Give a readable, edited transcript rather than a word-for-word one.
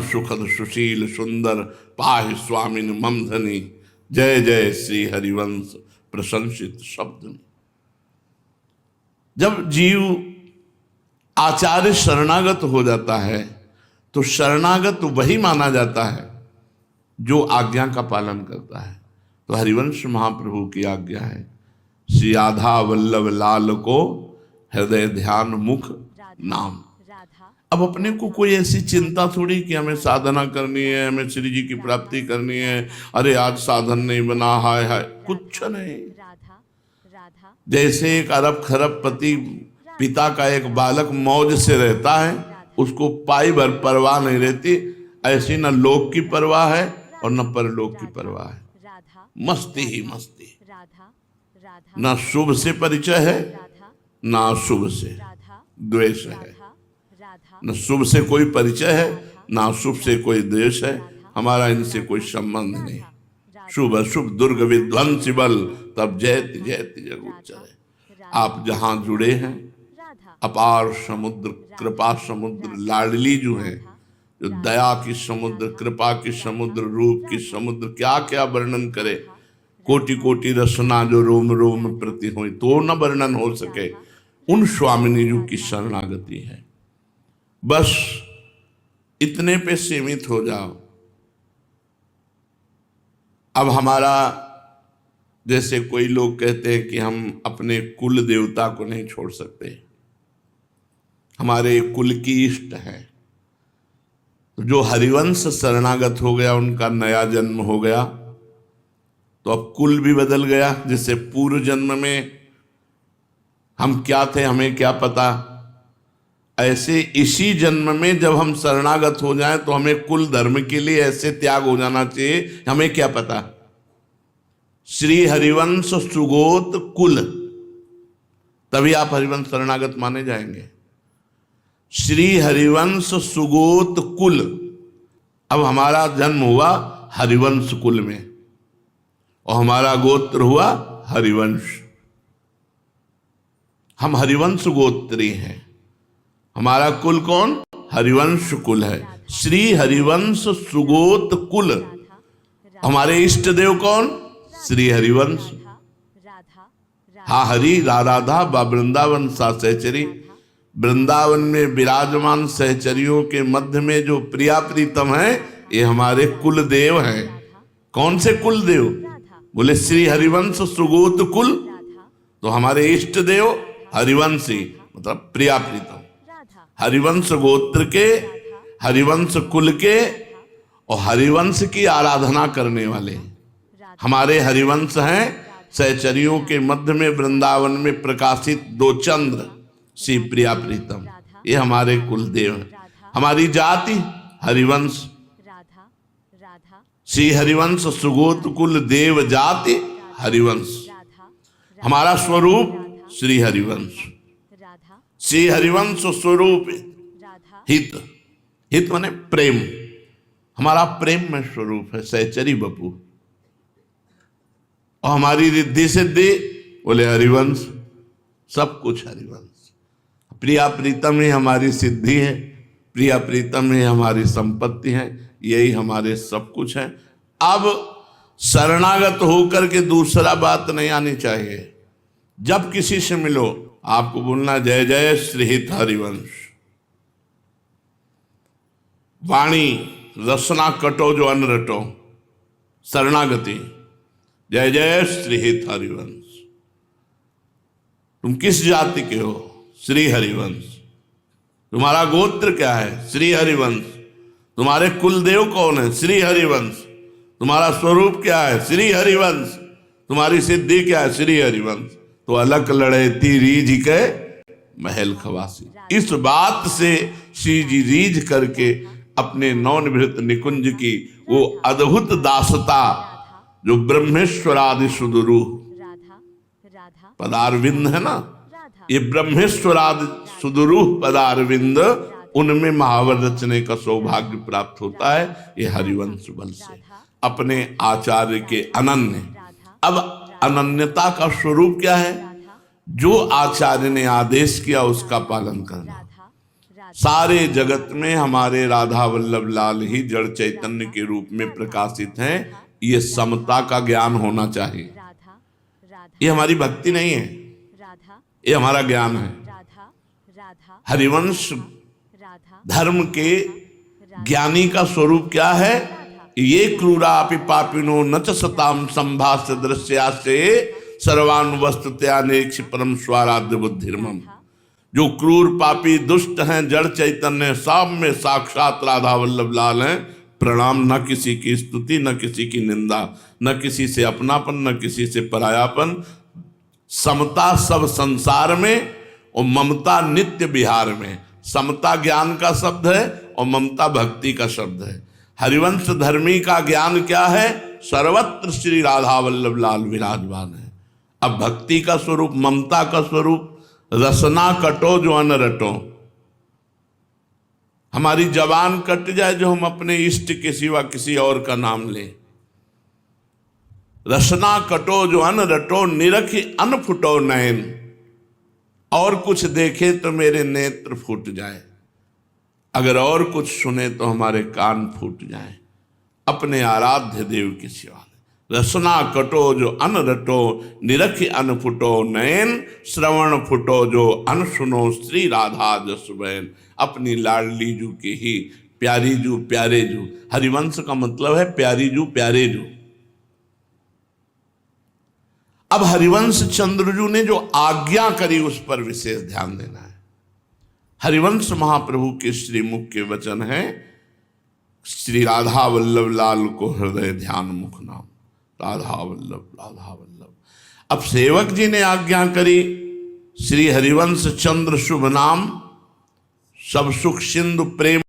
सुखद सुशील सुंदर पाहि स्वामिन मम धनी। जय जय श्री हरिवंश प्रशंसित शब्द। जब जीव आचार्य शरणागत हो जाता है तो शरणागत वही माना जाता है जो आज्ञा का पालन करता है। तो हरिवंश महाप्रभु की आज्ञा है, श्री राधा वल्लभ लाल को हृदय ध्यान मुख नाम। अब अपने को कोई ऐसी चिंता थोड़ी कि हमें साधना करनी है, हमें श्री जी की प्राप्ति करनी है, अरे आज साधन नहीं बना, हाय हाय, कुछ नहीं। जैसे एक अरब खरब पति पिता का एक बालक मौज से रहता है, उसको पाई भर परवाह नहीं रहती, ऐसी न लोक की परवाह है और न परलोक की परवाह है। मस्ती ही मस्ती, न शुभ से परिचय है न अशुभ से द्वेष है, न शुभ से कोई परिचय है न अशुभ से कोई द्वेष है। हमारा इनसे कोई संबंध नहीं। शुभ अशुभ दुर्ग विध्वंसी बल तब जयति जयति जग उच्चय। आप जहां जुड़े हैं, अपार समुद्र कृपा समुद्र लाडली जो है, जो दया की समुद्र कृपा की समुद्र रूप की समुद्र, क्या क्या वर्णन करे। कोटि कोटि रसना जो रोम रोम प्रति हो तो न वर्णन हो सके, उन स्वामिनी जी की शरणागति है। बस इतने पे सीमित हो जाओ। अब हमारा जैसे कोई लोग कहते हैं कि हम अपने कुल देवता को नहीं छोड़ सकते, हमारे कुल की इष्ट है। तो जो हरिवंश शरणागत हो गया, उनका नया जन्म हो गया, तो अब कुल भी बदल गया। जैसे पूर्व जन्म में हम क्या थे हमें क्या पता, ऐसे इसी जन्म में जब हम शरणागत हो जाएं तो हमें कुल धर्म के लिए ऐसे त्याग हो जाना चाहिए, हमें क्या पता। श्री हरिवंश सुगोत कुल, तभी आप हरिवंश शरणागत माने जाएंगे। श्री हरिवंश सुगोत कुल। अब हमारा जन्म हुआ हरिवंश कुल में और हमारा गोत्र हुआ हरिवंश। हम हरिवंश गोत्री हैं। हमारा कुल कौन? हरिवंश कुल है। श्री हरिवंश सुगोत कुल। हमारे इष्ट देव कौन? श्री हरिवंश। हा हरि राधा बा वृंदावन सा सहचरी। वृंदावन में विराजमान सहचरियों के मध्य में जो प्रिया प्रीतम है, ये हमारे कुल देव हैं। कौन से कुल देव? बोले श्री हरिवंश सुगोत कुल। तो हमारे इष्ट देव हरिवंशी, मतलब प्रिया प्रीतम, हरिवंश गोत्र के, हरिवंश कुल के और हरिवंश की आराधना करने वाले हमारे हरिवंश हैं। सहचरियों के मध्य में वृंदावन में प्रकाशित दो चंद्र श्री प्रिया प्रीतम, ये हमारे कुल देव हैं। हमारी जाति हरिवंश, श्री हरिवंश सुगोत कुल देव जाति हरिवंश। हमारा स्वरूप श्री हरिवंश। श्री हरिवंश स्वरूप हित, हित माने प्रेम, हमारा प्रेम में स्वरूप है सहचरी बपू। और हमारी रिद्धि सिद्धि बोले हरिवंश, सब कुछ हरिवंश। प्रिया प्रीतम ही हमारी सिद्धि है, प्रिया प्रीतम ही हमारी संपत्ति है, यही हमारे सब कुछ है। अब शरणागत होकर के दूसरा बात नहीं आनी चाहिए। जब किसी से मिलो आपको बोलना जय जय श्रीहित हरिवंश। वाणी रसना कटो जो अन्न रटो, शरणागति जय जय श्रीहित हरिवंश। तुम किस जाति के हो? श्री हरिवंश। तुम्हारा गोत्र क्या है? श्री हरिवंश। तुम्हारे कुल देव कौन है? श्री हरिवंश। तुम्हारा स्वरूप क्या है? श्री हरिवंश। तुम्हारी सिद्धि क्या है? श्री हरिवंश। तो अलग लड़ेती रीझ के महल खवासी। इस बात से श्री जी रीझ करके अपने नवनिभृत निकुंज की वो अद्भुत दासता जो ब्रह्मेश्वरादि सुदुरु पदारविंद है ना, ये ब्रह्मेश्वरादि सुदुरु पदारविंद, उनमें महावर रचने का सौभाग्य प्राप्त होता है ये हरिवंश बल से, अपने आचार्य के अनन्य। अब अनन्यता का स्वरूप क्या है? जो आचार्य ने आदेश किया उसका पालन करना। सारे जगत में हमारे राधा वल्लभ लाल ही जड़ चैतन्य के रूप में प्रकाशित हैं। ये समता का ज्ञान होना चाहिए। ये हमारी भक्ति नहीं है, ये हमारा ज्ञान है। हरिवंश धर्म के ज्ञानी का स्वरूप क्या है? ये क्रूरापि पापिनो न च सताम संभाष्य दृश्या से सर्वानुवस्तुत्यानेक्ष परम स्वाराध्य बुद्धिर्मम। जो क्रूर पापी दुष्ट हैं, जड़ चैतन्य सब में साक्षात राधा वल्लभ लाल हैं। प्रणाम, न किसी की स्तुति, न किसी की निंदा, न किसी से अपनापन, न किसी से परायापन। समता सब संसार में और ममता नित्य बिहार में। समता ज्ञान का शब्द है और ममता भक्ति का शब्द है। हरिवंश धर्मी का ज्ञान क्या है? सर्वत्र श्री राधा वल्लभ लाल विराजमान है। अब भक्ति का स्वरूप, ममता का स्वरूप, रसना कटो जो अन रटो। हमारी जबान कट जाए जो हम अपने इष्ट के सिवा किसी और का नाम लें। रसना कटो जो अन रटो, निरखि अन फुटो नयन। और कुछ देखे तो मेरे नेत्र फूट जाए, अगर और कुछ सुने तो हमारे कान फूट जाए, अपने आराध्य देव के सिवा। रसना कटो जो अन रटो, निरखि अन फुटो नयन। श्रवण फुटो जो अन सुनो, श्री राधा जस बहन। अपनी लाडली जू के ही प्यारी जू प्यारे जू। हरिवंश का मतलब है प्यारी जू प्यारे जू। अब हरिवंश चंद्रजू ने जो आज्ञा करी उस पर विशेष ध्यान देना है। हरिवंश महाप्रभु के श्रीमुख के वचन है, श्री राधा वल्लभ लाल को हृदय ध्यान मुख नाम। राधा वल्लभ राधा वल्लभ। अब सेवक जी ने आज्ञा करी, श्री हरिवंश चंद्र शुभ नाम, सब सुख सिंधु प्रेम